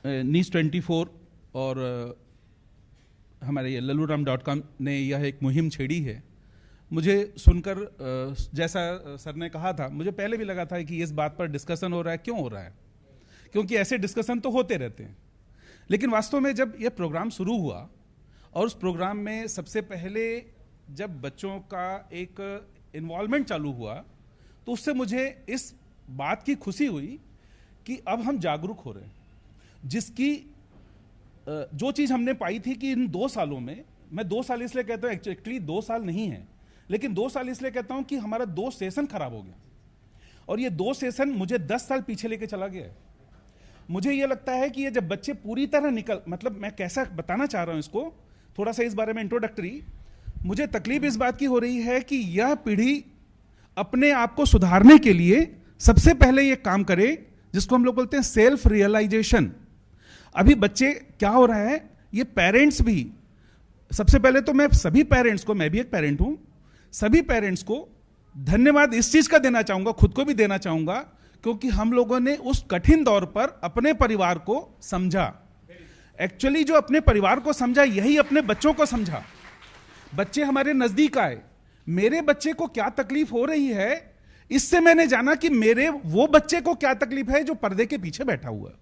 News24 और हमारे lalluram.com ने यह एक मुहिम छेड़ी है। मुझे सुनकर जैसा सर ने कहा था, मुझे पहले भी लगा था कि इस बात पर डिस्कशन हो रहा है। क्यों हो रहा है? क्योंकि ऐसे डिस्कशन तो होते रहते हैं, लेकिन वास्तव में जब यह प्रोग्राम शुरू हुआ और उस प्रोग्राम में सबसे पहले जब बच्चों का एक इन्वॉल्वमेंट चालू हुआ, तो उससे मुझे इस बात की खुशी हुई कि अब हम जागरूक हो रहे हैं। जिसकी जो चीज़ हमने पाई थी कि इन 2 सालों में, मैं 2 साल इसलिए कहता हूँ, एक्चुअली 2 साल नहीं है, लेकिन 2 साल इसलिए कहता हूँ कि हमारा 2 सेशन खराब हो गया और ये 2 सेशन मुझे 10 साल पीछे लेके चला गया है। मुझे ये लगता है कि ये जब बच्चे पूरी तरह मतलब मैं कैसा बताना चाह रहा हूँ इसको, थोड़ा सा इस बारे में इंट्रोडक्टरी। मुझे तकलीफ इस बात की हो रही है कि यह पीढ़ी अपने आप को सुधारने के लिए सबसे पहले ये काम करे जिसको हम लोग बोलते हैं सेल्फ रियलाइजेशन। अभी बच्चे क्या हो रहा है, ये पेरेंट्स भी, सबसे पहले तो मैं सभी पेरेंट्स को, मैं भी एक पेरेंट हूं, सभी पेरेंट्स को धन्यवाद इस चीज का देना चाहूंगा, खुद को भी देना चाहूंगा, क्योंकि हम लोगों ने उस कठिन दौर पर अपने परिवार को समझा। एक्चुअली जो अपने परिवार को समझा, यही अपने बच्चों को समझा। बच्चे हमारे नजदीक आए, मेरे बच्चे को क्या तकलीफ हो रही है, इससे मैंने जाना कि मेरे वो बच्चे को क्या तकलीफ है जो पर्दे के पीछे बैठा हुआ है।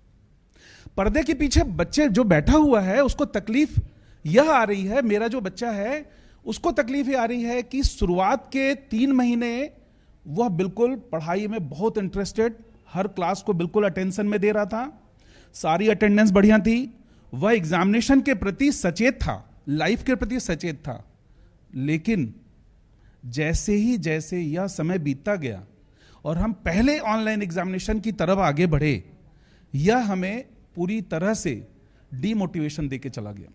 पर्दे के पीछे बच्चे जो बैठा हुआ है उसको तकलीफ यह आ रही है, मेरा जो बच्चा है उसको तकलीफ ये आ रही है कि शुरुआत के 3 महीने वह बिल्कुल पढ़ाई में बहुत इंटरेस्टेड, हर क्लास को बिल्कुल अटेंशन में दे रहा था, सारी अटेंडेंस बढ़िया थी, वह एग्जामिनेशन के प्रति सचेत था, लाइफ के प्रति सचेत था। लेकिन जैसे यह समय बीतता गया और हम पहले ऑनलाइन एग्जामिनेशन की तरफ आगे बढ़े, यह हमें पूरी तरह से डीमोटिवेशन देके चला गया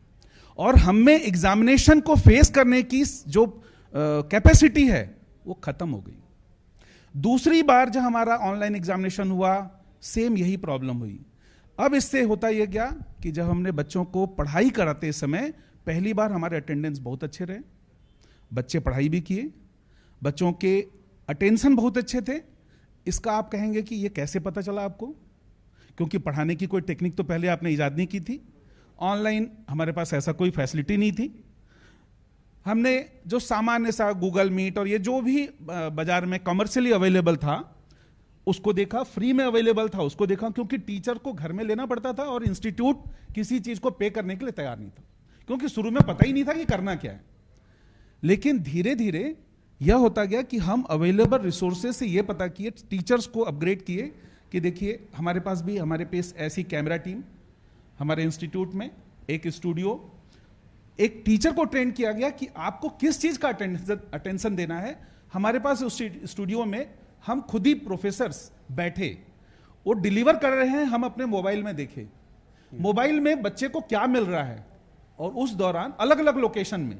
और हम में एग्जामिनेशन को फेस करने की जो कैपेसिटी है वो खत्म हो गई। दूसरी बार जब हमारा ऑनलाइन एग्जामिनेशन हुआ, सेम यही प्रॉब्लम हुई। अब इससे होता यह क्या कि जब हमने बच्चों को पढ़ाई कराते समय पहली बार हमारे अटेंडेंस बहुत अच्छे रहे, बच्चे पढ़ाई भी किए, बच्चों के अटेंशन बहुत अच्छे थे। इसका आप कहेंगे कि ये कैसे पता चला आपको? क्योंकि पढ़ाने की कोई टेक्निक तो पहले आपने ईजाद नहीं की थी, ऑनलाइन हमारे पास ऐसा कोई फैसिलिटी नहीं थी। हमने जो सामान्य सा गूगल मीट और ये जो भी बाजार में कमर्शियली अवेलेबल था उसको देखा, फ्री में अवेलेबल था उसको देखा, क्योंकि टीचर को घर में लेना पड़ता था और इंस्टीट्यूट किसी चीज को पे करने के लिए तैयार नहीं था, क्योंकि शुरू में पता ही नहीं था कि करना क्या है। लेकिन धीरे धीरे यह होता गया कि हम अवेलेबल रिसोर्सेज से यह पता किए, टीचर्स को अपग्रेड किए कि देखिए हमारे पास भी, हमारे पास ऐसी कैमरा टीम, हमारे इंस्टीट्यूट में एक स्टूडियो, एक टीचर को ट्रेन किया गया कि आपको किस चीज का अटेंशन देना है। हमारे पास उस स्टूडियो में हम खुद ही प्रोफेसर्स बैठे, वो डिलीवर कर रहे हैं, हम अपने मोबाइल में देखे मोबाइल में बच्चे को क्या मिल रहा है, और उस दौरान अलग अलग लोकेशन में,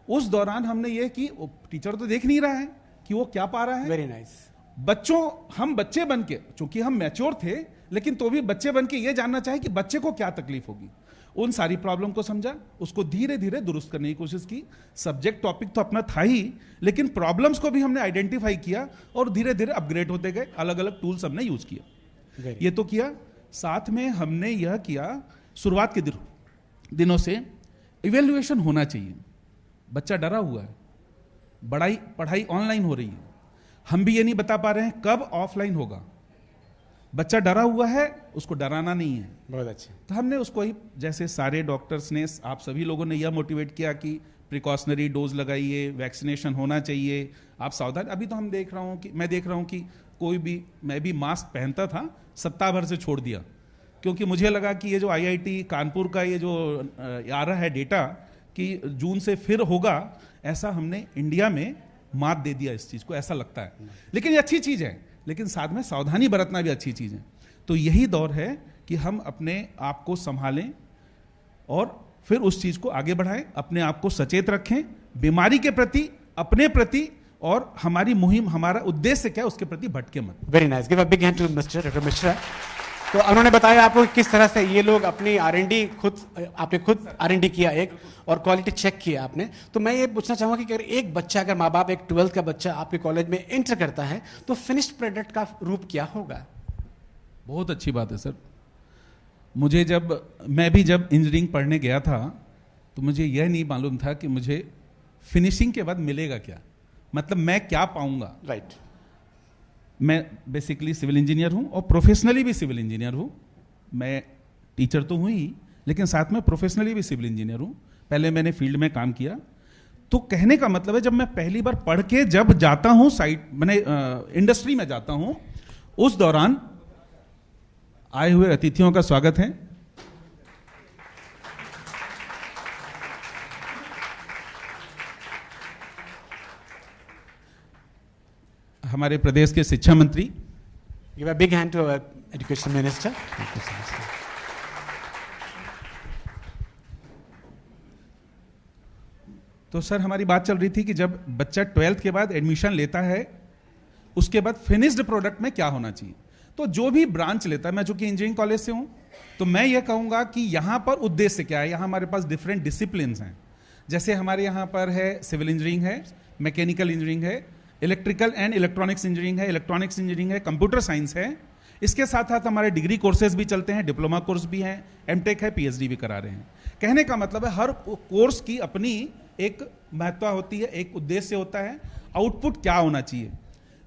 उस दौरान हमने ये कि टीचर तो देख नहीं रहा है कि वो क्या पा रहा है। Very nice. बच्चों, हम बच्चे बन के, चूंकि हम मैच्योर थे लेकिन तो भी बच्चे बन के ये जानना चाहे कि बच्चे को क्या तकलीफ होगी, उन सारी प्रॉब्लम को समझा, उसको धीरे धीरे दुरुस्त करने की कोशिश की। सब्जेक्ट टॉपिक तो अपना था ही, लेकिन प्रॉब्लम्स को भी हमने आइडेंटिफाई किया और धीरे धीरे अपग्रेड होते गए, अलग अलग टूल्स हमने यूज किया। ये तो किया, साथ में हमने यह किया, शुरुआत के दिनों से इवेल्युएशन होना चाहिए। बच्चा डरा हुआ है, पढ़ाई ऑनलाइन हो रही है, हम भी ये नहीं बता पा रहे हैं कब ऑफलाइन होगा। बच्चा डरा हुआ है, उसको डराना नहीं है। बहुत अच्छे। तो हमने उसको ही, जैसे सारे डॉक्टर्स ने, आप सभी लोगों ने यह मोटिवेट किया कि प्रिकॉशनरी डोज लगाइए, वैक्सीनेशन होना चाहिए, आप सावधान। अभी तो मैं देख रहा हूँ कि कोई भी, मैं भी मास्क पहनता था, सप्ताह भर से छोड़ दिया, क्योंकि मुझे लगा कि ये जो IIT कानपुर का ये जो आ रहा है डेटा कि जून से फिर होगा, ऐसा हमने इंडिया में मात दे दिया इस चीज को, ऐसा लगता है। लेकिन ये अच्छी चीज है, लेकिन साथ में सावधानी बरतना भी अच्छी चीज है। तो यही दौर है कि हम अपने आप को संभालें और फिर उस चीज को आगे बढ़ाएं, अपने आप को सचेत रखें बीमारी के प्रति, अपने प्रति, और हमारी मुहिम, हमारा उद्देश्य क्या है उसके प्रति भटके मत। Very nice, give a big hand to mister doctor Mishra. तो उन्होंने बताया आपको किस तरह से ये लोग अपनी R&D आपने खुद R&D किया एक, और क्वालिटी चेक किया आपने। तो मैं ये पूछना चाहूंगा कि अगर एक बच्चा, अगर माँ बाप एक 12th का बच्चा आपके कॉलेज में एंटर करता है तो फिनिश्ड प्रोडक्ट का रूप क्या होगा? बहुत अच्छी बात है सर। मैं भी जब इंजीनियरिंग पढ़ने गया था तो मुझे यह नहीं मालूम था कि मुझे फिनिशिंग के बाद मिलेगा क्या, मतलब मैं क्या पाऊंगा। राइट। मैं बेसिकली सिविल इंजीनियर हूं और प्रोफेशनली भी सिविल इंजीनियर हूं। मैं टीचर तो हूं ही, लेकिन साथ में प्रोफेशनली भी सिविल इंजीनियर हूं। पहले मैंने फील्ड में काम किया। तो कहने का मतलब है, जब मैं पहली बार पढ़ के जब जाता हूं साइट, मैंने इंडस्ट्री में जाता हूं, उस दौरान आए हुए अतिथियों का स्वागत है। हमारे प्रदेश के शिक्षा मंत्री, give a big hand to education minister. तो सर हमारी बात चल रही थी कि जब बच्चा 12th के बाद एडमिशन लेता है, उसके बाद फिनिश्ड प्रोडक्ट में क्या होना चाहिए। तो जो भी ब्रांच लेता है, मैं चूंकि इंजीनियरिंग कॉलेज से हूं, तो मैं ये कहूंगा कि यहां पर उद्देश्य क्या है। यहां हमारे पास डिफरेंट डिसिप्लिन हैं। जैसे हमारे यहां पर है सिविल इंजीनियरिंग है, मैकेनिकल इंजीनियरिंग है, इलेक्ट्रिकल एंड इलेक्ट्रॉनिक्स इंजीनियरिंग है, इलेक्ट्रॉनिक्स इंजीनियरिंग है, कंप्यूटर साइंस है। इसके साथ साथ हमारे डिग्री कोर्सेज भी चलते हैं, डिप्लोमा कोर्स भी हैं, एमटेक है, पीएचडी भी करा रहे हैं। कहने का मतलब है हर कोर्स की अपनी एक महत्व होती है, एक उद्देश्य होता है, आउटपुट क्या होना चाहिए।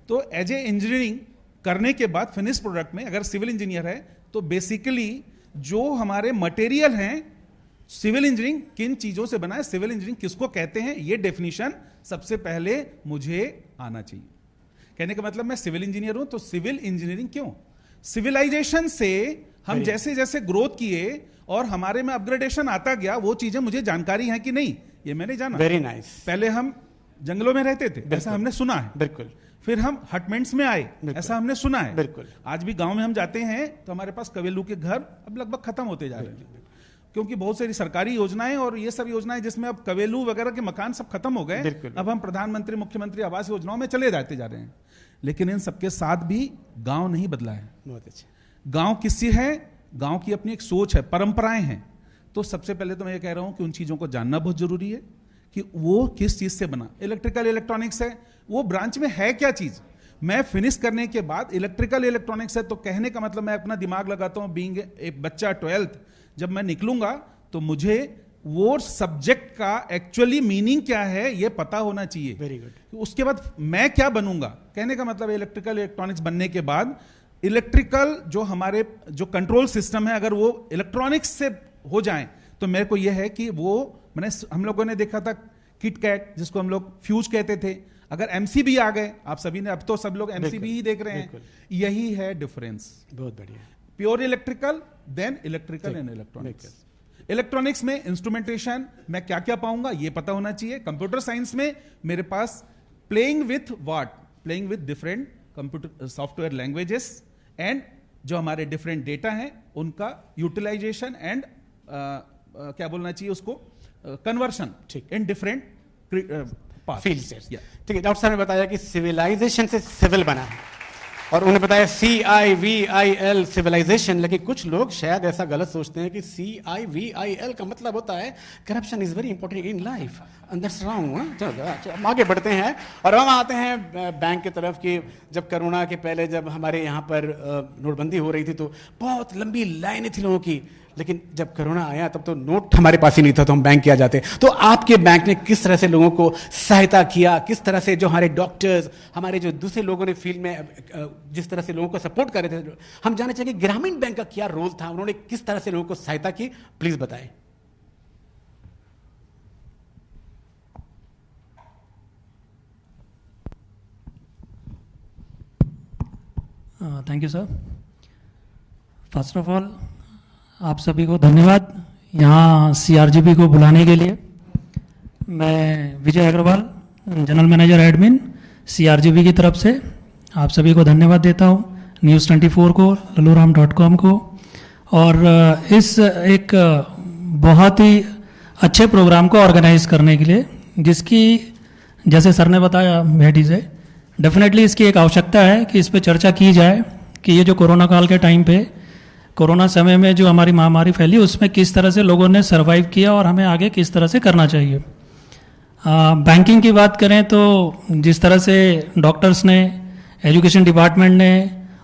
तो एज ए इंजीनियरिंग करने के बाद फिनिश प्रोडक्ट में अगर सिविल इंजीनियर है तो बेसिकली जो हमारे मटेरियल हैं, सिविल इंजीनियरिंग किन चीजों से बना है, सिविल इंजीनियरिंग किसको कहते हैं, ये डेफिनेशन सबसे पहले मुझे आना चाहिए। कहने का मतलब मैं सिविल इंजीनियर हूं तो सिविल इंजीनियरिंग क्यों, सिविलाइजेशन से हम जैसे जैसे ग्रोथ किए और हमारे में अपग्रेडेशन आता गया, वो चीजें मुझे जानकारी है कि नहीं, ये मैंने जाना। Very nice. पहले हम जंगलों में रहते थे, ऐसा हमने सुना है। बिल्कुल। फिर हम हटमेंट्स में आए, ऐसा हमने सुना है। बिल्कुल। आज भी गांव में हम जाते हैं तो हमारे पास कवेलू के घर अब लगभग खत्म होते जा रहे हैं, क्योंकि बहुत सारी सरकारी योजनाएं और ये सब योजनाएं जिसमें अब कवेलू वगैरह के मकान सब खत्म हो गए। अब हम प्रधानमंत्री मुख्यमंत्री आवास योजनाओं में चले जाते जा रहे हैं। लेकिन इन सबके साथ भी गांव नहीं बदला है। बहुत अच्छा। गांव किससे है, गांव की अपनी एक सोच है, परंपराएं हैं। तो सबसे पहले तो मैं ये कह रहा हूं कि उन चीजों को जानना बहुत जरूरी है कि वो किस चीज से बना। इलेक्ट्रिकल इलेक्ट्रॉनिक्स है, वो ब्रांच में है क्या चीज। मैं फिनिश करने के बाद इलेक्ट्रिकल इलेक्ट्रॉनिक्स है तो कहने का मतलब मैं अपना दिमाग लगाता हूं, बीइंग एक बच्चा 12th, जब मैं निकलूंगा तो मुझे वो सब्जेक्ट का एक्चुअली मीनिंग क्या है ये पता होना चाहिए। Very good. उसके बाद मैं क्या बनूंगा, कहने का मतलब इलेक्ट्रिकल इलेक्ट्रॉनिक्स बनने के बाद इलेक्ट्रिकल जो हमारे जो कंट्रोल सिस्टम है अगर वो इलेक्ट्रॉनिक्स से हो जाए तो मेरे को यह है कि वो मैंने हम लोगों ने देखा था किटकैट जिसको हम लोग फ्यूज कहते थे, अगर एमसीबी आ गए, आप सभी ने, अब तो सब लोग एमसीबी ही देख रहे हैं, यही है डिफरेंस। बहुत बढ़िया। Pure electrical then electrical and electronics. Electronics में इंस्ट्रूमेंटेशन मैं क्या क्या पाऊंगा ये पता होना चाहिए। कंप्यूटर साइंस में मेरे पास playing with what, playing with different computer software languages and जो हमारे डिफरेंट डेटा हैं उनका यूटिलाइजेशन एंड क्या बोलना चाहिए उसको, कन्वर्शन इन डिफरेंट फील्ड से। ठीक है, डॉक्टर साहब ने बताया कि सिविलाइजेशन से सिविल बना है और उन्होंने बताया CIVIL सिविलाइजेशन, लेकिन कुछ लोग शायद ऐसा गलत सोचते हैं कि CIVIL का मतलब होता है corruption is very important in life. That's wrong. चलो हम आगे बढ़ते हैं और हम आते हैं बैंक की तरफ कि जब कोरोना के पहले जब हमारे यहाँ पर नोटबंदी हो रही थी तो बहुत लंबी लाइनें थी लोगों की, लेकिन जब कोरोना आया तब तो नोट हमारे पास ही नहीं था तो हम बैंक किया जाते। तो आपके बैंक ने किस तरह से लोगों को सहायता किया, किस तरह से जो हमारे डॉक्टर्स, हमारे जो दूसरे लोगों ने फील्ड में जिस तरह से लोगों को सपोर्ट कर रहे थे, हम जानना चाहेंगे ग्रामीण बैंक का क्या रोल था, उन्होंने किस तरह से लोगों को सहायता की, प्लीज बताएं। Thank you sir. First of all आप सभी को धन्यवाद यहाँ CRGP को बुलाने के लिए। मैं Vijay Agarwal, general manager admin CRGP की तरफ से आप सभी को धन्यवाद देता हूँ, News24 को, lalooram.com को, और इस एक बहुत ही अच्छे प्रोग्राम को ऑर्गेनाइज करने के लिए, जिसकी जैसे सर ने बताया भेटी से, डेफिनेटली इसकी एक आवश्यकता है कि इस पर चर्चा की जाए कि ये जो कोरोना काल के टाइम पे, कोरोना समय में जो हमारी महामारी फैली उसमें किस तरह से लोगों ने सरवाइव किया और हमें आगे किस तरह से करना चाहिए। बैंकिंग की बात करें तो जिस तरह से डॉक्टर्स ने, एजुकेशन डिपार्टमेंट ने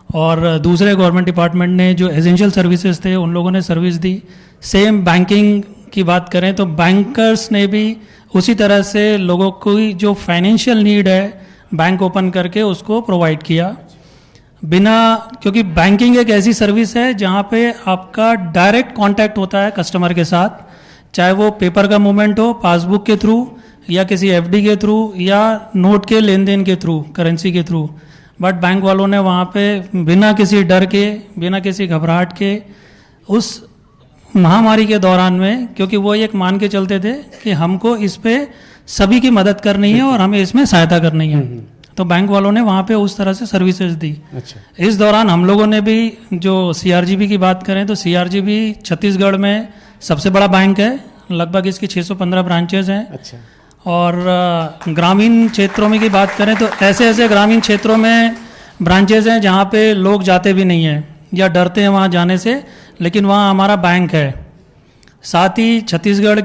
और दूसरे गवर्नमेंट डिपार्टमेंट ने जो एसेंशियल सर्विसेज थे उन लोगों ने सर्विस दी। सेम बैंकिंग की बात करें तो बैंकर्स ने भी उसी तरह से लोगों को जो फाइनेंशियल नीड है बैंक ओपन करके उसको प्रोवाइड किया बिना, क्योंकि बैंकिंग एक ऐसी सर्विस है जहाँ पे आपका डायरेक्ट कांटेक्ट होता है कस्टमर के साथ, चाहे वो पेपर का मूवमेंट हो पासबुक के थ्रू या किसी एफडी के थ्रू या नोट के लेन देन के थ्रू, करेंसी के थ्रू। बट बैंक वालों ने वहाँ पे बिना किसी डर के, बिना किसी घबराहट के उस महामारी के दौरान में, क्योंकि वो एक मान के चलते थे कि हमको इस पे सभी की मदद करनी है और हमें इसमें सहायता करनी है, तो बैंक वालों ने वहाँ पे उस तरह से सर्विसेज दी। अच्छा। इस दौरान हम लोगों ने भी, जो सीआरजीबी की बात करें तो सीआरजीबी छत्तीसगढ़ में सबसे बड़ा बैंक है, लगभग इसकी 615 ब्रांचेज हैं। अच्छा। और ग्रामीण क्षेत्रों में की बात करें तो ऐसे ऐसे ग्रामीण क्षेत्रों में ब्रांचेज हैं जहाँ पे लोग जाते भी नहीं हैं या डरते हैं वहाँ जाने से, लेकिन वहाँ हमारा बैंक है। साथ ही छत्तीसगढ़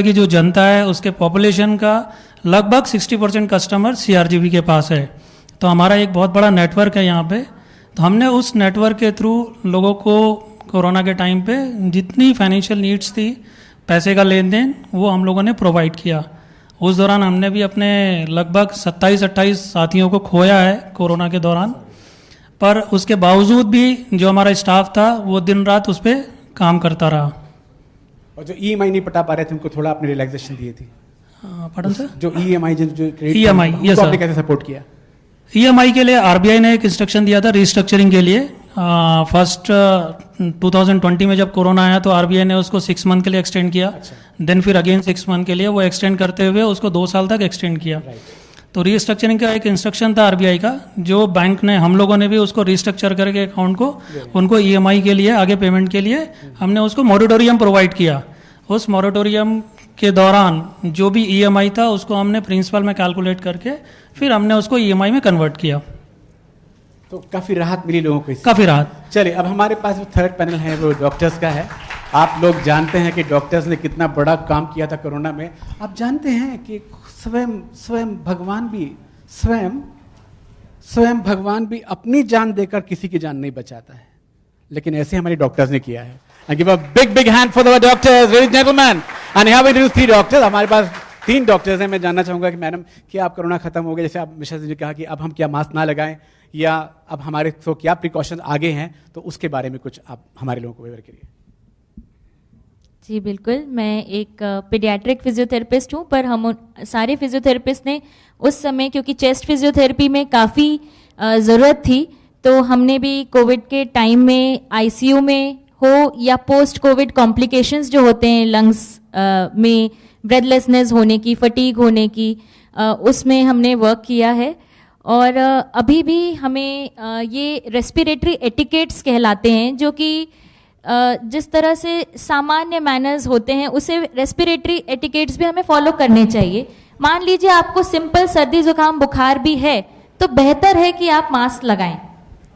की जो जनता है उसके पॉपुलेशन का लगभग 60% कस्टमर सीआरजीबी के पास है, तो हमारा एक बहुत बड़ा नेटवर्क है यहाँ पे। तो हमने उस नेटवर्क के थ्रू लोगों को कोरोना के टाइम पे जितनी फाइनेंशियल नीड्स थी, पैसे का लेन देन, वो हम लोगों ने प्रोवाइड किया। उस दौरान हमने भी अपने लगभग 27-28 साथियों को खोया है कोरोना के दौरान, पर उसके बावजूद भी जो हमारा स्टाफ था वो दिन रात उस पर काम करता रहा। और जो ईएमआई नहीं पटा पा रहे थे उनको थोड़ा आपने रिलैक्सेशन दिए थे? पढ़न सर, जो ईएमआई जो EMI, yes, आपने sir. कैसे सपोर्ट किया? ईएमआई के लिए आरबीआई ने एक इंस्ट्रक्शन दिया था रिस्ट्रक्चरिंग के लिए। फर्स्ट 2020 में जब कोरोना आया तो आरबीआई ने उसको 6 मंथ के लिए एक्सटेंड किया। देन फिर अगेन 6 मंथ के लिए वो एक्सटेंड करते हुए उसको 2 साल तक एक्सटेंड किया। तो रिस्ट्रक्चरिंग का एक इंस्ट्रक्शन था आरबीआई का, जो बैंक ने, हम लोगों ने भी उसको रिस्ट्रक्चर करके अकाउंट को उनको ईएमआई के लिए, आगे पेमेंट के लिए हमने उसको मॉरिटोरियम प्रोवाइड किया। उस मॉरिटोरियम के दौरान जो भी ईएमआई था उसको हमने प्रिंसिपल में कैलकुलेट करके फिर हमने उसको ईएमआई में कन्वर्ट किया। तो काफी राहत मिली लोगों को इससे। काफी राहत। चलिए, अब हमारे पास जो थर्ड पैनल है वो डॉक्टर्स का है। आप लोग जानते हैं कि डॉक्टर्स ने कितना बड़ा काम किया था कोरोना में। आप जानते हैं कि स्वयं भगवान भी अपनी जान देकर किसी की जान नहीं बचाता है, लेकिन ऐसे हमारे डॉक्टर्स ने किया है। I give a big hand for the doctors, ladies and gentlemen. And here we introduce 3 doctors. हमारे पास 3 डॉक्टर्स हैं। मैं जानना चाहूंगा कि मैडम, क्या आप कोरोना खत्म हो गया, जैसे आप मिश्रा जी ने कहा कि अब हम क्या मास्क ना लगाएं, या अब हमारे तो क्या प्रिकॉशन आगे हैं, तो उसके बारे में कुछ आप हमारे लोगों को विवरण करिए। जी बिल्कुल, मैं एक पीडियाट्रिक फिजियोथेरेपिस्ट हूँ, पर हम सारे फिजियोथेरेपिस्ट ने उस समय, क्योंकि चेस्ट फिजियोथेरेपी में काफ़ी ज़रूरत थी, तो हमने भी कोविड के टाइम में आईसीयू में हो या पोस्ट कोविड कॉम्प्लिकेशंस जो होते हैं लंग्स में, ब्रेथलेसनेस होने की, फटीग होने की, उसमें हमने वर्क किया है। और अभी भी हमें ये रेस्पिरेटरी एटिकेट्स कहलाते हैं, जो कि जिस तरह से सामान्य मैनर्स होते हैं उसे रेस्पिरेटरी एटिकेट्स भी हमें फॉलो करने चाहिए। मान लीजिए आपको सिंपल सर्दी जुकाम बुखार भी है तो बेहतर है कि आप मास्क लगाएं।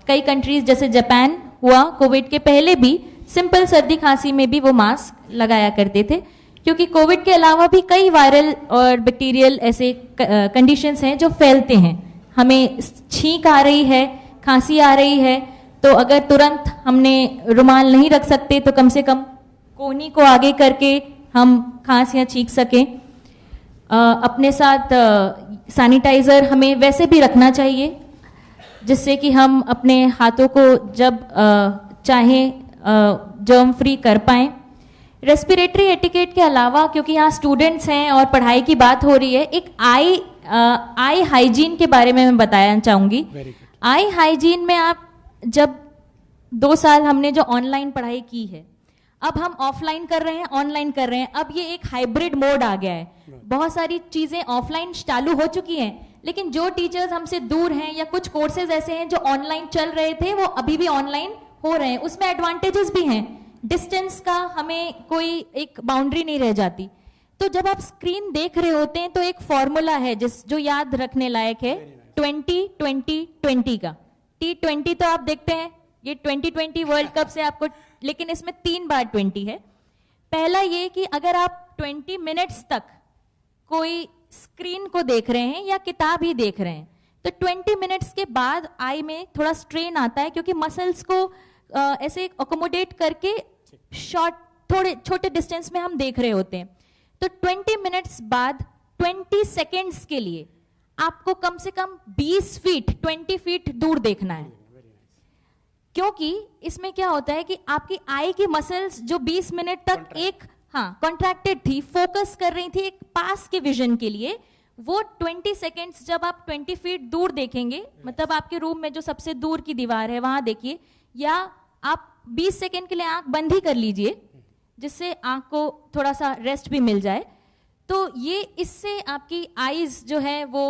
कई कंट्रीज जैसे जापान हुआ, कोविड के पहले भी सिंपल सर्दी खांसी में भी वो मास्क लगाया करते थे, क्योंकि कोविड के अलावा भी कई वायरल और बैक्टीरियल ऐसे कंडीशंस हैं जो फैलते हैं। हमें छींक आ रही है, खांसी आ रही है, तो अगर तुरंत हमने रुमाल नहीं रख सकते तो कम से कम कोहनी को आगे करके हम खांस या छींक सकें। अपने साथ सैनिटाइज़र हमें वैसे भी रखना चाहिए, जिससे कि हम अपने हाथों को जब चाहें जर्म फ्री कर पाएं। रेस्पिरेटरी एटिकेट के अलावा, क्योंकि यहाँ स्टूडेंट्स हैं और पढ़ाई की बात हो रही है, एक आई हाइजीन के बारे में मैं बताना चाहूँगी। आई हाइजीन में आप जब 2 साल हमने जो ऑनलाइन पढ़ाई की है, अब हम ऑफलाइन कर रहे हैं, ऑनलाइन कर रहे हैं, अब ये एक हाइब्रिड मोड आ गया है। बहुत सारी चीज़ें ऑफलाइन चालू हो चुकी हैं, लेकिन जो टीचर्स हमसे दूर हैं या कुछ कोर्सेज ऐसे हैं जो ऑनलाइन चल रहे थे वो अभी भी ऑनलाइन हो रहे हैं। उसमें एडवांटेजेस भी हैं, डिस्टेंस का हमें कोई एक बाउंड्री नहीं रह जाती। तो जब आप स्क्रीन देख रहे होते हैं तो एक फॉर्मूला है जो याद रखने लायक है, 20-20-20 का। T20 तो आप देखते हैं, ये 2020 वर्ल्ड कप से आपको, लेकिन इसमें 3 बार 20 है। पहला ये कि अगर आप 20 मिनट्स तक कोई स्क्रीन को देख रहे हैं या किताब ही देख रहे हैं, तो 20 मिनट्स के बाद आई में थोड़ा स्ट्रेन आता है, क्योंकि मसल्स को ऐसे अकोमोडेट करके शॉर्ट थोड़े छोटे डिस्टेंस में हम देख रहे होते हैं। तो 20 मिनट्स बाद 20 सेकेंड्स के लिए आपको कम से कम 20 फीट 20 फीट दूर देखना है, क्योंकि इसमें क्या होता है कि आपकी आई की मसल्स जो 20 मिनट तक कॉन्ट्रैक्टेड थी, फोकस कर रही थी एक पास के विजन के लिए, वो 20 सेकेंड्स जब आप 20 फीट दूर देखेंगे, मतलब आपके रूम में जो सबसे दूर की दीवार है वहां देखिए, या आप 20 सेकेंड के लिए आंख बंद ही कर लीजिए, जिससे आंख को थोड़ा सा रेस्ट भी मिल जाए। तो ये इससे आपकी आईज जो है वो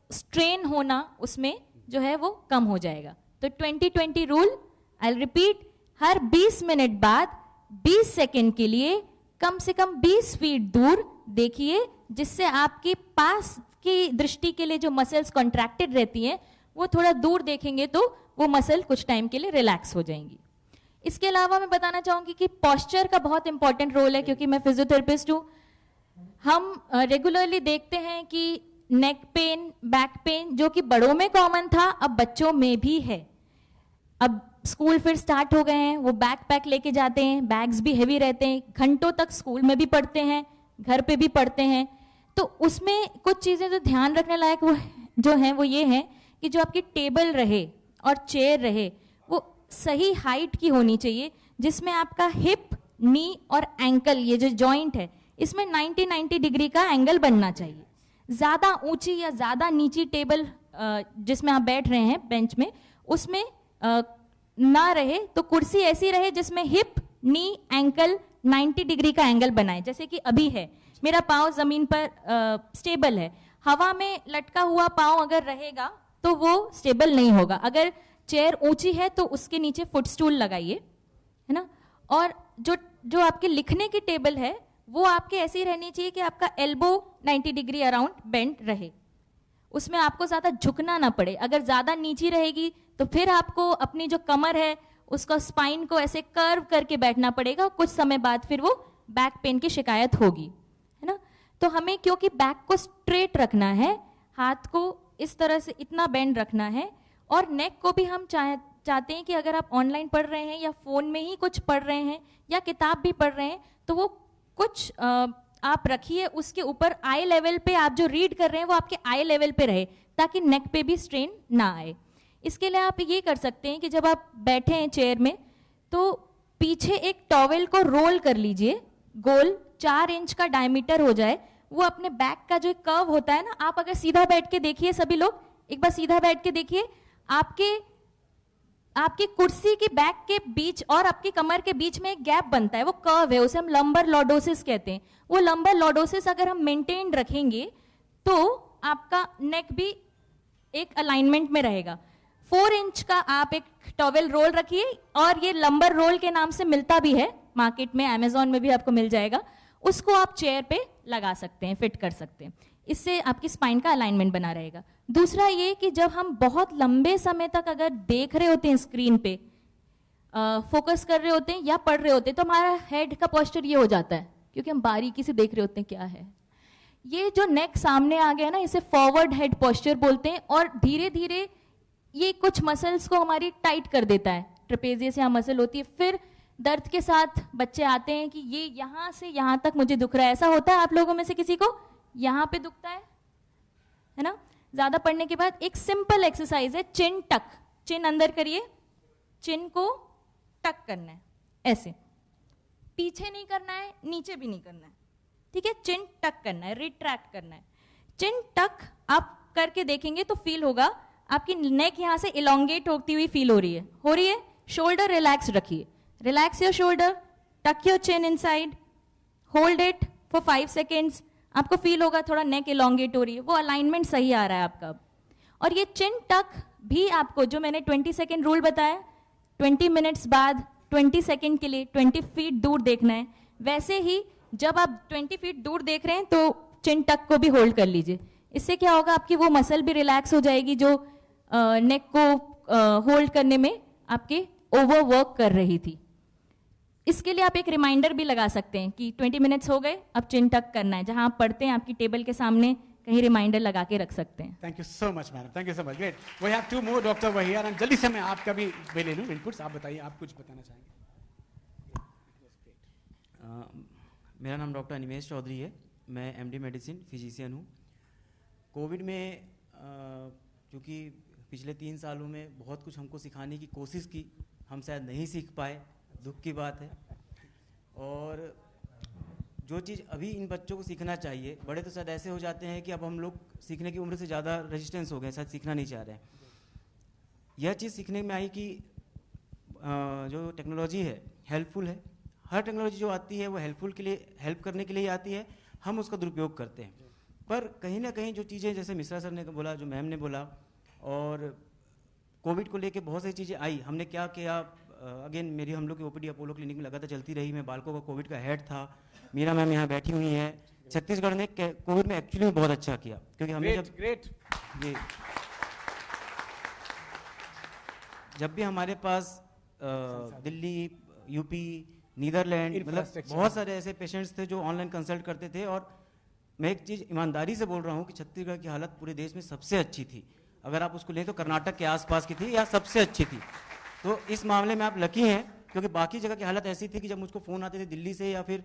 स्ट्रेन होना उसमें जो है वो कम हो जाएगा। तो 20-20 rule, I repeat, her 20 minute बाद 20 सेकेंड के लिए कम से कम 20 फीट दूर देखिए, जिससे आपके पास की दृष्टि के लिए जो मसल्स कॉन्ट्रैक्टेड रहती हैं वो थोड़ा दूर देखेंगे तो वो मसल कुछ टाइम के लिए रिलैक्स हो जाएंगी। इसके अलावा मैं बताना चाहूंगी कि पॉस्चर का बहुत इंपॉर्टेंट रोल है, क्योंकि मैं फिजियोथेरेपिस्ट हूं। हम रेगुलरली देखते हैं कि नेक पेन, बैक पेन, जो कि बड़ों में कॉमन था, अब बच्चों में भी है। अब स्कूल फिर स्टार्ट हो गए हैं, वो बैकपैक लेके जाते हैं, बैग्स भी हेवी रहते हैं, घंटों तक स्कूल में भी पढ़ते हैं, घर पे भी पढ़ते हैं। तो उसमें कुछ चीजें जो ध्यान रखने लायक वो जो है वो ये है कि जो आपकी टेबल रहे और चेयर रहे वो सही हाइट की होनी चाहिए, जिसमें आपका हिप, नी और एंकल, ये जो जॉइंट है, इसमें 90 डिग्री का एंगल बनना चाहिए। ज्यादा ऊंची या ज्यादा नीची टेबल जिसमें आप बैठ रहे हैं बेंच में, उसमें ना रहे, तो कुर्सी ऐसी रहे जिसमें हिप, नी, एंकल 90 डिग्री का एंगल बनाए, जैसे कि अभी है। मेरा पाँव जमीन पर स्टेबल है, हवा में लटका हुआ पाँव अगर रहेगा तो वो स्टेबल नहीं होगा। अगर चेयर ऊंची है तो उसके नीचे फुटस्टूल लगाइए, है ना। और जो आपके लिखने की टेबल है वो आपके ऐसी रहनी चाहिए कि आपका एल्बो 90 डिग्री अराउंड बेंड रहे, उसमें आपको ज्यादा झुकना ना पड़े। अगर ज्यादा नीची रहेगी तो फिर आपको अपनी जो कमर है उसका स्पाइन को ऐसे कर्व करके बैठना पड़ेगा, कुछ समय बाद फिर वो बैक पेन की शिकायत होगी, है ना। तो हमें क्योंकि बैक को स्ट्रेट रखना है, हाथ को इस तरह से इतना बेंड रखना है, और नेक को भी हम चाहते हैं कि अगर आप ऑनलाइन पढ़ रहे हैं या फोन में ही कुछ पढ़ रहे हैं या किताब भी पढ़ रहे हैं तो वो कुछ आप रखिए उसके ऊपर, आई लेवल पे आप जो रीड कर रहे हैं वो आपके आई लेवल पे रहे, ताकि नेक पे भी स्ट्रेन ना आए। इसके लिए आप ये कर सकते हैं कि जब आप बैठे हैं चेयर में तो पीछे एक टॉवेल को रोल कर लीजिए, गोल 4 इंच का डायमीटर हो जाए। वो अपने बैक का जो कर्व होता है ना, आप अगर सीधा बैठ के देखिए, सभी लोग एक बार सीधा बैठ के देखिए, आपके कुर्सी की बैक के बीच और आपकी कमर के बीच में एक गैप बनता है, वो कर्व है, उसे हम लंबर लॉर्डोसिस कहते हैं। वो लंबर लॉर्डोसिस अगर हम मेंटेन रखेंगे तो आपका नेक भी एक अलाइनमेंट में रहेगा। 4 इंच का आप एक टॉवेल रोल रखिए, और ये लंबर रोल के नाम से मिलता भी है मार्केट में, अमेजोन में भी आपको मिल जाएगा। उसको आप चेयर पे लगा सकते हैं, फिट कर सकते हैं, इससे आपकी स्पाइन का अलाइनमेंट बना रहेगा। दूसरा ये कि जब हम बहुत लंबे समय तक अगर देख रहे होते हैं स्क्रीन पे, फोकस कर रहे होते हैं या पढ़ रहे होते हैं, तो हमारा हेड का पोस्चर ये हो जाता है, क्योंकि हम बारीकी से देख रहे होते हैं क्या है। ये जो नेक सामने आ गया ना, इसे फॉरवर्ड हेड पोस्चर बोलते हैं, और धीरे धीरे ये कुछ मसल्स को हमारी टाइट कर देता है। ट्रेपेजियस यहाँ मसल होती है, फिर दर्द के साथ बच्चे आते हैं कि ये यहां से यहां तक मुझे दुख रहा है। ऐसा होता है आप लोगों में से किसी को यहां पे दुखता है ना। ज्यादा पढ़ने के बाद एक सिंपल एक्सरसाइज है, चिन टक, चिन अंदर करिए, चिन को टक करना है, ऐसे पीछे नहीं करना है, नीचे भी नहीं करना है, ठीक है। चिन टक करना है, रिट्रैक्ट करना है। चिन टक आप करके देखेंगे तो फील होगा आपकी नेक यहां से इलोंगेट होती हुई फील हो रही है। शोल्डर रिलैक्स रखिए, रिलैक्स योर शोल्डर, टक your chin inside, hold it for 5 seconds. आपको फील होगा थोड़ा नेक इलोंगेट हो रही है, वो अलाइनमेंट सही आ रहा है आपका। और ये चिन टक भी आपको, जो मैंने 20 सेकेंड रूल बताया, 20 मिनट्स बाद 20 सेकेंड के लिए 20 फीट दूर देखना है। वैसे ही जब आप 20 फीट दूर देख रहे हैं तो चिन टक को भी होल्ड कर लीजिए। इससे क्या होगा, आपकी वो मसल भी रिलैक्स हो जाएगी जो नेक को होल्ड करने में आपके ओवरवर्क कर रही थी। इसके लिए आप एक रिमाइंडर भी लगा सकते हैं कि 20 मिनट्स हो गए, अब चिन टक करना है। जहां आप पढ़ते हैं आपकी टेबल के सामने कहीं रिमाइंडर लगा के रख सकते हैं। Thank you so much madam, thank you so much, great. We have 2 more doctor were here and जल्दी से मैं आपका भी ले लूँ इनपुट्स। आप बताइए, आप कुछ बताना चाहेंगे? मेरा नाम डॉक्टर अनिमेश चौधरी है, मैं एमडी मेडिसिन फिजिशियन हूँ। कोविड में क्योंकि पिछले 3 सालों में बहुत कुछ हमको सिखाने की कोशिश की, हम शायद नहीं सीख पाए, दुख की बात है। और जो चीज़ अभी इन बच्चों को सीखना चाहिए, बड़े तो शायद ऐसे हो जाते हैं कि अब हम लोग सीखने की उम्र से ज़्यादा रेजिस्टेंस हो गए, शायद सीखना नहीं चाह रहे हैं। यह चीज़ सीखने में आई कि जो टेक्नोलॉजी है हेल्पफुल है। हर टेक्नोलॉजी जो आती है वो हेल्पफुल के लिए, हेल्प करने के लिए आती है, हम उसका दुरुपयोग करते हैं। पर कहीं ना कहीं जो चीज़ें जैसे मिश्रा सर ने बोला, जो मैम ने बोला, और कोविड को लेके बहुत सारी चीज़ें आई। हमने क्या किया, अगेन मेरी हम लोग की ओपीडी अपोलो क्लिनिक में लगातार चलती रही। मैं बालकों का कोविड का हेड था, मीरा मैम यहाँ बैठी हुई हैं। छत्तीसगढ़ ने कोविड में एक्चुअली में बहुत अच्छा किया, क्योंकि हमने जब भी हमारे पास दिल्ली, यूपी, नीदरलैंड, मतलब बहुत सारे ऐसे पेशेंट्स थे जो ऑनलाइन कंसल्ट करते थे। और मैं एक चीज़ ईमानदारी से बोल रहा हूँ कि छत्तीसगढ़ की हालत पूरे देश में सबसे अच्छी थी। अगर आप उसको लें तो कर्नाटक के आसपास की थी या सबसे अच्छी थी। तो इस मामले में आप लकी हैं, क्योंकि बाकी जगह की हालत ऐसी थी कि जब मुझको फ़ोन आते थे दिल्ली से या फिर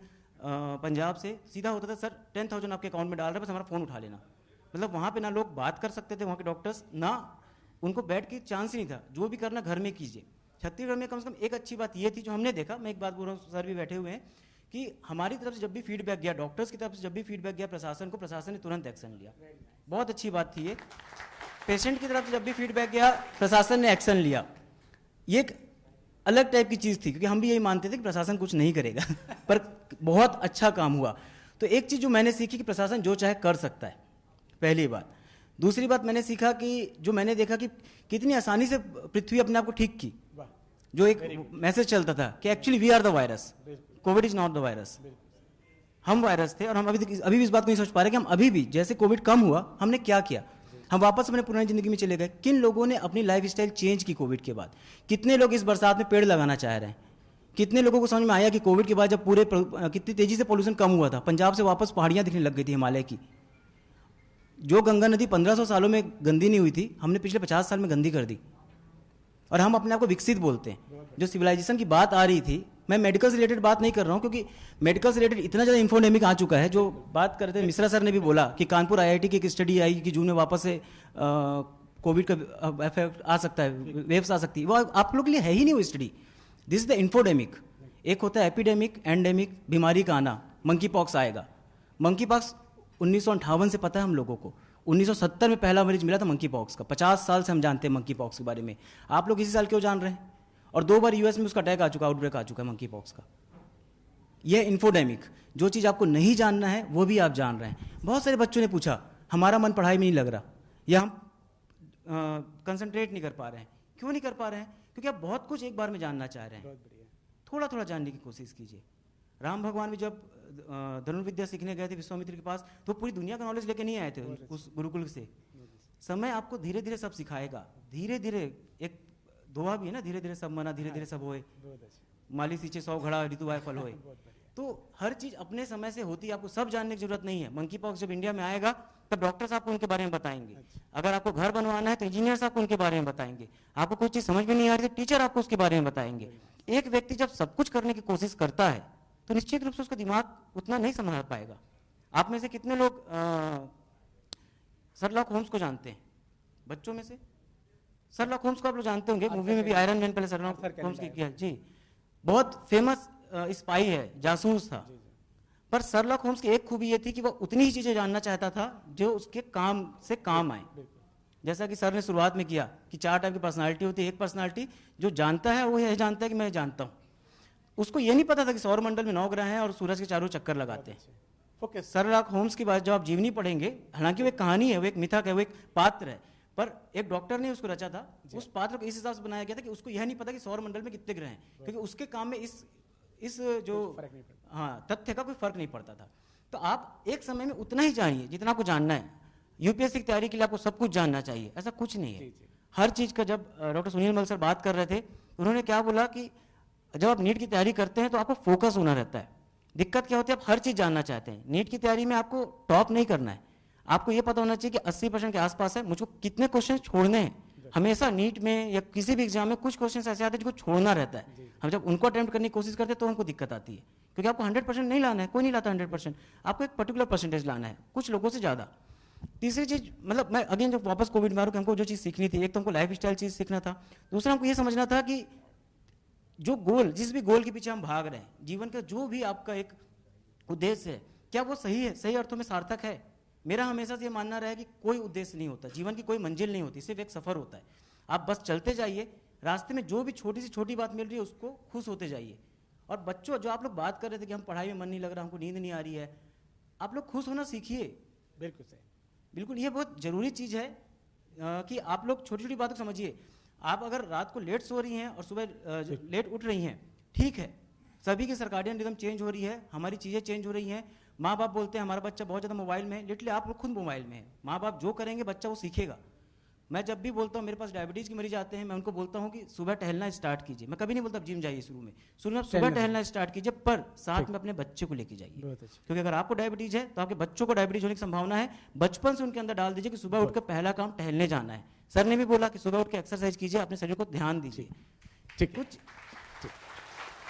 पंजाब से, सीधा होता था सर 10,000 आपके अकाउंट में डाल रहे, बस हमारा फ़ोन उठा लेना। मतलब वहाँ पे ना लोग बात कर सकते थे, वहाँ के डॉक्टर्स, ना उनको बैठ के चांस ही नहीं था। जो भी करना घर में कीजिए। छत्तीसगढ़ में कम से कम एक अच्छी बात ये थी जो हमने देखा, मैं एक बात बोल रहा हूँ, सर भी बैठे हुए हैं, कि हमारी तरफ से जब भी फीडबैक गया, डॉक्टर्स की तरफ से जब भी फीडबैक गया प्रशासन को, प्रशासन ने तुरंत एक्शन लिया। बहुत अच्छी बात थी ये। पेशेंट की तरफ से जब भी फीडबैक गया, प्रशासन ने एक्शन लिया। ये एक अलग टाइप की चीज़ थी, क्योंकि हम भी यही मानते थे कि प्रशासन कुछ नहीं करेगा पर बहुत अच्छा काम हुआ। तो एक चीज़ जो मैंने सीखी कि प्रशासन जो चाहे कर सकता है, पहली बात। दूसरी बात मैंने सीखा कि जो मैंने देखा कि कितनी आसानी से पृथ्वी अपने आप को ठीक की। जो एक मैसेज चलता था कि actually we are the virus, covid is not the virus. हम वायरस थे, और हम अभी भी इस बात को नहीं सोच पा रहे कि हम अभी भी, जैसे कोविड कम हुआ, हमने क्या किया, हम वापस अपने पुरानी जिंदगी में चले गए। किन लोगों ने अपनी लाइफ स्टाइल चेंज की कोविड के बाद? कितने लोग इस बरसात में पेड़ लगाना चाह रहे हैं? कितने लोगों को समझ में आया कि कोविड के बाद जब पूरे कितनी तेजी से पोल्यूशन कम हुआ था, पंजाब से वापस पहाड़ियां दिखने लग गई थी हिमालय की। जो गंगा नदी 1500 सालों में गंदी नहीं हुई थी, हमने पिछले 50 साल में गंदी कर दी। और हम अपने आप को विकसित बोलते हैं। जो सिविलाइजेशन की बात आ रही थी, मैं मेडिकल से रिलेटेड बात नहीं कर रहा हूँ, क्योंकि मेडिकल से रिलेटेड इतना ज़्यादा इन्फोडेमिक आ चुका है। जो बात कर रहे थे, मिश्रा सर ने भी बोला कि कानपुर आईआईटी की एक स्टडी आई कि जून में वापस से कोविड का इफेक्ट आ सकता है, वेव्स आ सकती है। वो आप लोग के लिए है ही नहीं वो study. This is the infodemic. एक होता है एपिडेमिक, एंडेमिक, बीमारी का आना। मंकी पॉक्स आएगा। मंकी पॉक्स 1958 से पता है हम लोगों को। 1970 में पहला मरीज मिला था मंकी पॉक्स का। 50 साल से हम जानते हैं मंकी पॉक्स के बारे में। आप लोग इसी साल क्यों जान रहे हैं? और 2 बार यूएस में उसका अटैक आ चुका, आउटब्रेक आ चुका है मंकी पॉक्स का। यह इन्फोडेमिक, जो चीज़ आपको नहीं जानना है वो भी आप जान रहे हैं। बहुत सारे बच्चों ने पूछा हमारा मन पढ़ाई में नहीं लग रहा, या हम कंसंट्रेट नहीं कर पा रहे हैं। क्यों नहीं कर पा रहे हैं? क्योंकि आप बहुत कुछ एक बार में जानना चाह रहे हैं। थोड़ा थोड़ा जानने की कोशिश कीजिए। राम भगवान भी जब धनुर्विद्या सीखने गए थे विश्वामित्र के पास, तो पूरी दुनिया का नॉलेज लेके नहीं आए थे उस गुरुकुल से। समय आपको धीरे धीरे सब सिखाएगा। धीरे धीरे, एक दोहा भी है ना, धीरे धीरे सब मना, धीरे धीरे सब होए, माली सींचे 100 घड़ा, ऋतु आए फल होए। तो हर चीज अपने समय से होती है। आपको सब जानने की जरूरत नहीं है। मंकी पॉक्स जब इंडिया में आएगा तब डॉक्टर्स आपको उनके बारे में बताएंगे। अगर आपको घर बनवाना है तो इंजीनियर्स आपको उनके बारे में बताएंगे। आपको कोई चीज समझ में नहीं आ रही तो टीचर आपको उसके बारे में बताएंगे। एक व्यक्ति जब सब कुछ करने की कोशिश करता है तो निश्चित रूप से उसका दिमाग उतना नहीं संभाल पाएगा। आप में से कितने लोग शर्लॉक होम्स को जानते हैं? बच्चों में से शर्लॉक होम्स को आप लोग जानते होंगे। मूवी में भी आयरन मैन पहले शर्लॉक होम्स की किया जी। बहुत फेमस स्पाई है, जासूस था। पर शर्लॉक होम्स की एक खूबी ये थी कि वह उतनी ही चीजें जानना चाहता था जो उसके काम से काम आए। जैसा कि सर ने शुरुआत में किया कि 4 टाइप की पर्सनालिटी होती है। एक पर्सनालिटी जो जानता है वो यह जानता है कि मैं जानता हूं। उसको ये नहीं पता था कि सौर मंडल में 9 ग्रह हैं और सूरज के चारों चक्कर लगाते हैं। शर्लॉक होम्स की बात जब आप जीवनी पढ़ेंगे, हालांकि वो एक कहानी है, वो एक मिथक है, वो एक पात्र है, पर एक डॉक्टर ने उसको रचा था। उस पात्र को इस हिसाब से बनाया गया था कि उसको यह नहीं पता कि सौर मंडल में कितने ग्रह हैं, क्योंकि उसके काम में इस जो तथ्य का कोई फर्क नहीं पड़ता था। तो आप एक समय में उतना ही जानिए जितना आपको जानना है। यूपीएससी की तैयारी के लिए आपको सब कुछ जानना चाहिए, ऐसा कुछ नहीं है। हर चीज का, जब डॉक्टर सुनील मल सर बात कर रहे थे, उन्होंने क्या बोला कि जब आप नीट की तैयारी करते हैं तो आपको फोकस होना रहता है। दिक्कत क्या होती है, आप हर चीज जानना चाहते हैं। नीट की तैयारी में आपको टॉप नहीं करना है, आपको ये पता होना चाहिए कि 80% के आसपास है, मुझको कितने क्वेश्चन छोड़ने हैं। हमेशा नीट में या किसी भी एग्जाम में कुछ क्वेश्चन ऐसे आते हैं जिनको छोड़ना रहता है। हम जब उनको अटेम्प्ट करने की कोशिश करते हैं तो हमको दिक्कत आती है, क्योंकि आपको 100% नहीं लाना है, कोई नहीं लाता 100%, आपको एक पर्टिकुलर परसेंटेज लाना है, कुछ लोगों से ज़्यादा। तीसरी चीज़, मतलब मैं अगेन जब वापस कोविड में आ रहा हूँ कि हमको जो चीज़ सीखनी थी, एक तो हमको लाइफ स्टाइल चीज़ सीखना था, दूसरा हमको ये समझना था कि जो गोल, जिस भी गोल के पीछे हम भाग रहे हैं, जीवन का जो भी आपका एक उद्देश्य है, क्या वो सही है, सही अर्थों में सार्थक है। मेरा हमेशा से ये मानना रहा है कि कोई उद्देश्य नहीं होता, जीवन की कोई मंजिल नहीं होती, सिर्फ एक सफ़र होता है। आप बस चलते जाइए, रास्ते में जो भी छोटी से छोटी बात मिल रही है उसको खुश होते जाइए। और बच्चों, जो आप लोग बात कर रहे थे कि हम पढ़ाई में मन नहीं लग रहा, हमको नींद नहीं आ रही है, आप लोग खुश होना सीखिए। बिल्कुल सही, बिल्कुल, ये बहुत ज़रूरी चीज़ है कि आप लोग छोटी छोटी बातों को समझिए। आप अगर रात को लेट सो रही हैं और सुबह लेट उठ रही हैं, ठीक है, सभी की सर्काडियन रिदम चेंज हो रही है, हमारी चीज़ें चेंज हो रही हैं। माँ बाप बोलते हैं हमारा बच्चा बहुत ज़्यादा मोबाइल में है, लिटरली आप लोग खुद मोबाइल में है। माँ बाप जो करेंगे बच्चा वो सीखेगा। मैं जब भी बोलता हूँ, मेरे पास डायबिटीज़ के मरीज आते हैं, मैं उनको बोलता हूँ कि सुबह टहलना स्टार्ट कीजिए। मैं कभी नहीं बोलता जिम जाइए, शुरू में आप सुबह टहलना स्टार्ट कीजिए, पर साथ में अपने बच्चे को लेके जाइए, क्योंकि अगर आपको डायबिटीज़ है तो आपके बच्चों को डायबिटीज़ होने की संभावना है। बचपन से उनके अंदर डाल दीजिए कि सुबह उठकर पहला काम टहलने जाना है। सर ने भी बोला कि सुबह उठ के एक्सरसाइज कीजिए, अपने शरीर को ध्यान दीजिए। ठीक, कुछ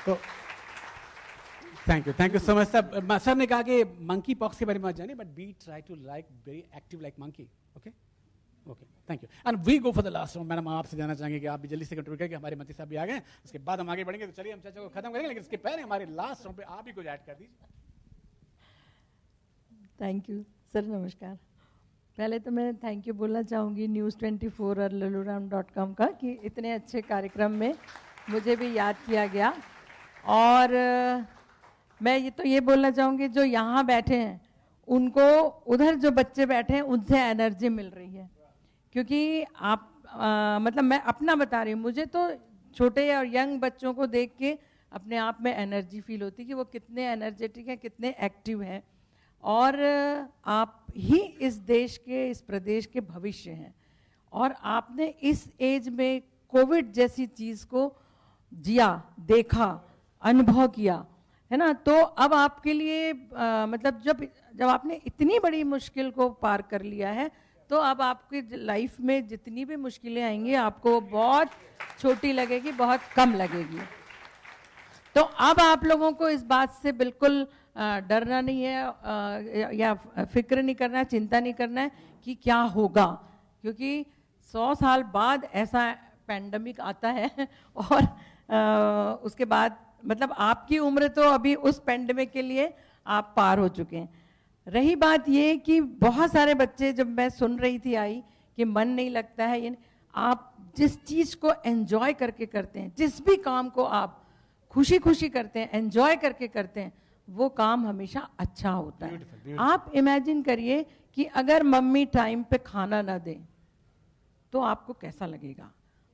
तो thank you so much sir. Sir ने कहा कि मंकी पॉक्स के बारे में जाने, but be try to like very active like monkey. Okay okay, thank you. And we go for the last round. Madam, आपसे जानना चाहेंगे कि आप भी जल्दी से कंट्रीब्यूट करें, हमारे मंत्री साहब भी आ गए, उसके बाद हम आगे बढ़ेंगे। तो चलिए हम चर्चा को खत्म करेंगे, लेकिन इसके पहले हमारे लास्ट राउंड पे आप ही कुछ ऐड कर दीजिए। थैंक यू सर, नमस्कार। पहले तो मैं थैंक यू बोलना चाहूँगी News24 और laluram.com का कि इतने अच्छे कार्यक्रम में मुझे भी याद किया गया। और मैं ये बोलना चाहूँगी जो यहाँ बैठे हैं उनको उधर जो बच्चे बैठे हैं उनसे एनर्जी मिल रही है, क्योंकि आप मतलब मैं अपना बता रही हूँ, मुझे तो छोटे और यंग बच्चों को देख के अपने आप में एनर्जी फील होती है कि वो कितने एनर्जेटिक हैं, कितने एक्टिव हैं। और आप ही इस देश के, इस प्रदेश के भविष्य हैं। और आपने इस एज में कोविड जैसी चीज़ को जिया, देखा, अनुभव किया, है ना। तो अब आपके लिए मतलब जब आपने इतनी बड़ी मुश्किल को पार कर लिया है, तो अब आपकी लाइफ में जितनी भी मुश्किलें आएंगी आपको बहुत छोटी लगेगी, बहुत कम लगेगी। तो अब आप लोगों को इस बात से बिल्कुल डरना नहीं है या फिक्र नहीं करना है, चिंता नहीं करना है कि क्या होगा, क्योंकि 100 साल बाद ऐसा पैंडेमिक आता है और उसके बाद मतलब आपकी उम्र तो अभी उस पैंडेमिक के लिए आप पार हो चुके हैं। रही बात ये कि बहुत सारे बच्चे, जब मैं सुन रही थी आई कि मन नहीं लगता है, ये आप जिस चीज़ को एंजॉय करके करते हैं, जिस भी काम को आप खुशी खुशी करते हैं, एंजॉय करके करते हैं, वो काम हमेशा अच्छा होता है। beautiful. आप इमेजिन करिए कि अगर मम्मी टाइम पे खाना ना दें तो आपको कैसा लगेगा।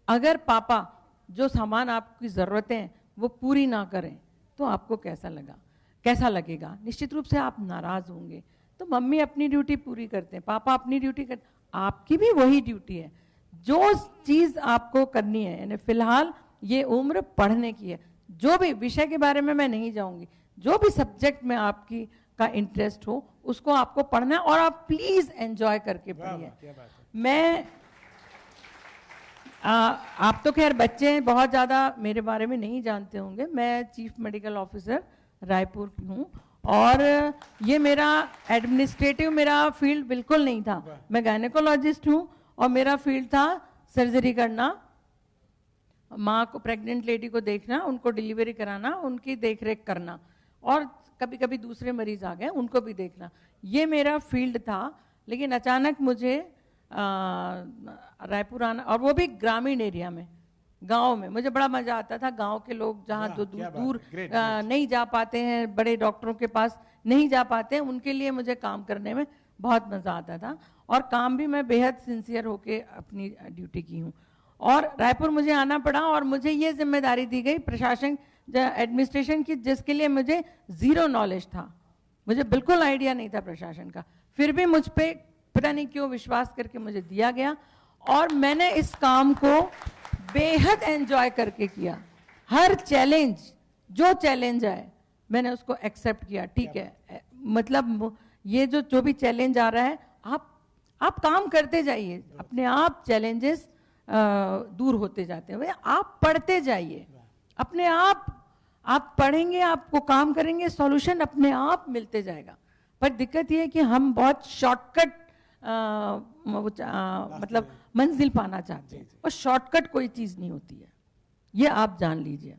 अगर पापा जो सामान आपकी ज़रूरतें हैं वो पूरी ना करें तो आपको कैसा लगेगा। निश्चित रूप से आप नाराज़ होंगे। तो मम्मी अपनी ड्यूटी पूरी करते हैं, पापा अपनी ड्यूटी करते हैं, आपकी भी वही ड्यूटी है। जो चीज़ आपको करनी है, यानी फिलहाल ये उम्र पढ़ने की है। जो भी विषय के बारे में मैं नहीं जाऊंगी, जो भी सब्जेक्ट में आपकी का इंटरेस्ट हो उसको आपको पढ़ना है और आप प्लीज एंजॉय करके पढ़िए। मैं आप तो खैर बच्चे हैं, बहुत ज़्यादा मेरे बारे में नहीं जानते होंगे। मैं चीफ मेडिकल ऑफिसर रायपुर की हूँ और ये मेरा एडमिनिस्ट्रेटिव मेरा फील्ड बिल्कुल नहीं था। मैं गायनेकोलॉजिस्ट हूँ और मेरा फील्ड था सर्जरी करना, माँ को, प्रेग्नेंट लेडी को देखना, उनको डिलीवरी कराना, उनकी देखरेख करना और कभी कभी दूसरे मरीज आ गए उनको भी देखना। ये मेरा फील्ड था। लेकिन अचानक मुझे रायपुर आना, और वो भी ग्रामीण एरिया में, गांव में। मुझे बड़ा मजा आता था। गांव के लोग जहाँ दूर नहीं जा पाते हैं, बड़े डॉक्टरों के पास नहीं जा पाते हैं, उनके लिए मुझे काम करने में बहुत मजा आता था और काम भी मैं बेहद सिंसियर होके अपनी ड्यूटी की हूँ। और रायपुर मुझे आना पड़ा और मुझे ये जिम्मेदारी दी गई प्रशासन एडमिनिस्ट्रेशन की, जिसके लिए मुझे जीरो नॉलेज था। मुझे बिल्कुल आइडिया नहीं था प्रशासन का, फिर भी मुझ पे पता नहीं क्यों विश्वास करके मुझे दिया गया और मैंने इस काम को बेहद एंजॉय करके किया। हर चैलेंज, जो चैलेंज आए मैंने उसको एक्सेप्ट किया। ठीक है, मतलब ये जो भी चैलेंज आ रहा है आप काम करते जाइए, अपने आप चैलेंजेस दूर होते जाते हैं। आप पढ़ते जाइए, अपने आप पढ़ेंगे, आपको काम करेंगे, सॉल्यूशन अपने आप मिलते जाएगा। पर दिक्कत ये है कि हम बहुत शॉर्टकट मतलब मंजिल पाना चाहते हैं, और शॉर्टकट कोई चीज नहीं होती है, ये आप जान लीजिए।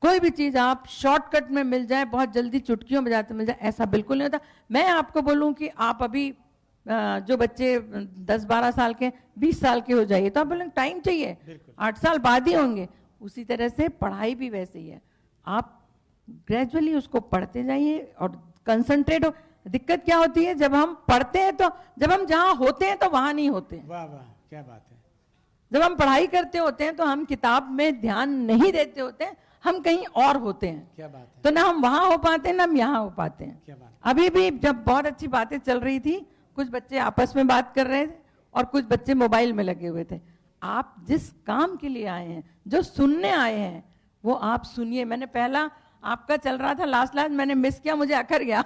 कोई भी चीज आप शॉर्टकट में मिल जाए, बहुत जल्दी चुटकियों बजाते मिल जाए, ऐसा बिल्कुल नहीं होता। मैं आपको बोलूं कि आप अभी जो बच्चे 10-12 साल के 20 साल के हो जाइए, तो आप बोलेंगे टाइम चाहिए, 8 साल बाद ही होंगे। उसी तरह से पढ़ाई भी वैसे ही है, आप ग्रेजुअली उसको पढ़ते जाइए और कंसंट्रेट हो। दिक्कत क्या होती है, जब हम पढ़ते हैं तो जब हम जहां होते हैं तो वहां नहीं होते हैं। वाह वाह, क्या बात है। जब हम पढ़ाई करते होते हैं तो हम किताब में ध्यान नहीं देते होते हैं, हम कहीं और होते हैं। क्या बात है। तो ना हम वहां हो पाते हैं, ना हम यहाँ हो पाते हैं। क्या बात है। अभी भी जब बहुत अच्छी बातें चल रही थी, कुछ बच्चे आपस में बात कर रहे थे और कुछ बच्चे मोबाइल में लगे हुए थे। आप जिस काम के लिए आए हैं, जो सुनने आए हैं, वो आप सुनिए। मैंने पहला आपका चल रहा था, लास्ट मैंने मिस किया, मुझे अखर गया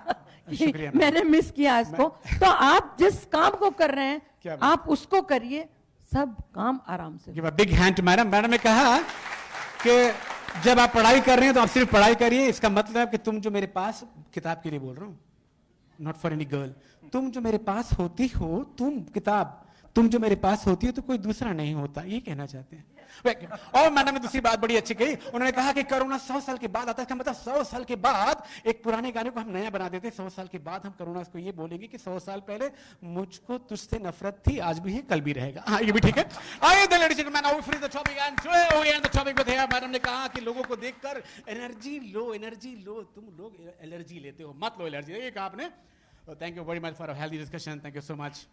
कि मैंने मिस किया इसको। तो आप जिस काम को कर रहे हैं आप उसको करिए, सब काम आराम से। Big hand to madam. Madam ने कहा कि जब आप पढ़ाई कर रहे हैं तो आप सिर्फ पढ़ाई करिए, इसका मतलब है कि तुम जो मेरे पास, किताब के लिए बोल रहा हूं, नॉट फॉर एनी गर्ल, तुम जो मेरे पास होती हो, तुम जो मेरे पास होती हो तो कोई दूसरा नहीं होता, ये कहना चाहते हैं। और मैडम ने दूसरी बात बड़ी अच्छी कही, उन्होंने कहा कि कोरोना 100 साल के बाद आता है। इसका मतलब 100 साल के बाद एक पुराने गाने को हम नया बना देते हैं, 100 साल के बाद हम कोरोना को ये बोलेंगे कि 100 साल पहले मुझको तुझसे नफरत थी, आज भी है, कल भी रहेगा। हाँ, ये भी ठीक है। आइए the ladies and gentleman, free the topic and today we and the topic with here. Madam ने कहा कि लोगों को देखकर एनर्जी लो, तुम लोग एलर्जी लेते हो, मत लो एलर्जी। ये कहा आपने। Thank you very much for a healthy discussion. Thank you so much.